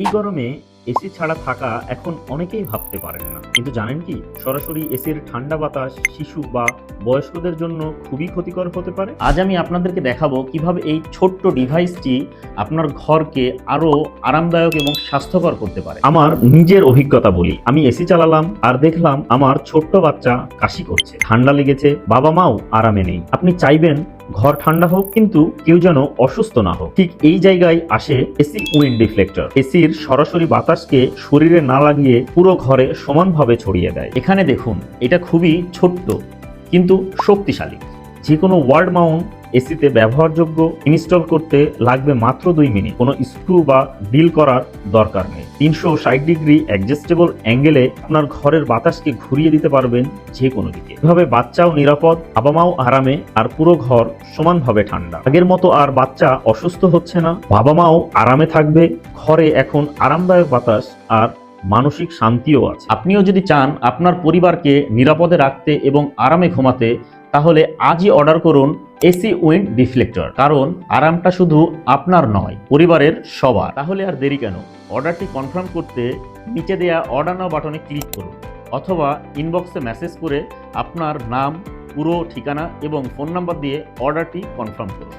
এই গরমে এসি ছাড়া থাকা এখন অনেকেই ভাবতে পারেন না, কিন্তু জানেন কি সরাসরি এসির ঠান্ডা বাতাস শিশু বা বয়স্কদের জন্য খুবই ক্ষতিকর হতে পারে। আজ আমি আপনাদেরকে দেখাবো কিভাবে এই ছোট্ট ডিভাইসটি আপনার ঘরকে আরো আরামদায়ক এবং স্বাস্থ্যকর করতে পারে। আমার নিজের অভিজ্ঞতা বলি, আমি এসি চালালাম আর দেখলাম আমার ছোট্ট বাচ্চা কাশি করছে, ঠান্ডা লেগেছে, বাবা মাও আরামে নেই। আপনি চাইবেন ঘর ঠান্ডা হোক কিন্তু কেউ যেন অসুস্থ না হোক। ঠিক এই জায়গায় আসে এসি উইন্ড ডিফ্লেক্টর। এসির সরাসরি বাতাসকে শরীরে না লাগিয়ে পুরো ঘরে সমানভাবে ছড়িয়ে দেয়। এখানে দেখুন, এটা খুবই ছোট্ট কিন্তু শক্তিশালী। যে কোনো ওয়ার্ড মাউন্ট এসিতে ব্যবহারযোগ্য। ইনস্টল করতে লাগবে মাত্র 2 মিনিট। কোনো স্ক্রু বা ডিল করার দরকার নেই। 360 ডিগ্রি অ্যাডজাস্টেবল অ্যাঙ্গেলে আপনার ঘরের বাতাসকে ঘুরিয়ে দিতে পারবেন যে কোনো দিকে। এভাবে বাচ্চাও নিরাপদ, বাবা মাও আরামে, আর পুরো ঘর সমানভাবে ঠান্ডা। আগের মতো আর বাচ্চা অসুস্থ হচ্ছে না, বাবা মাও আরামে থাকবে। ঘরে এখন আরামদায়ক বাতাস আর মানসিক শান্তিও আছে। আপনিও যদি চান আপনার পরিবারকে নিরাপদে রাখতে এবং আরামে ঘুমাতে, তাহলে আজই অর্ডার করুন এসি উইন্ড ডিফ্লেক্টর। কারণ আরামটা শুধু আপনার নয়, পরিবারের সবার। তাহলে আর দেরি কেন? অর্ডারটি কনফার্ম করতে নিচে দেয়া অর্ডার নাও বাটনে ক্লিক করুন, অথবা ইনবক্সে মেসেজ করে আপনার নাম, পুরো ঠিকানা এবং ফোন নাম্বার দিয়ে অর্ডারটি কনফার্ম করুন।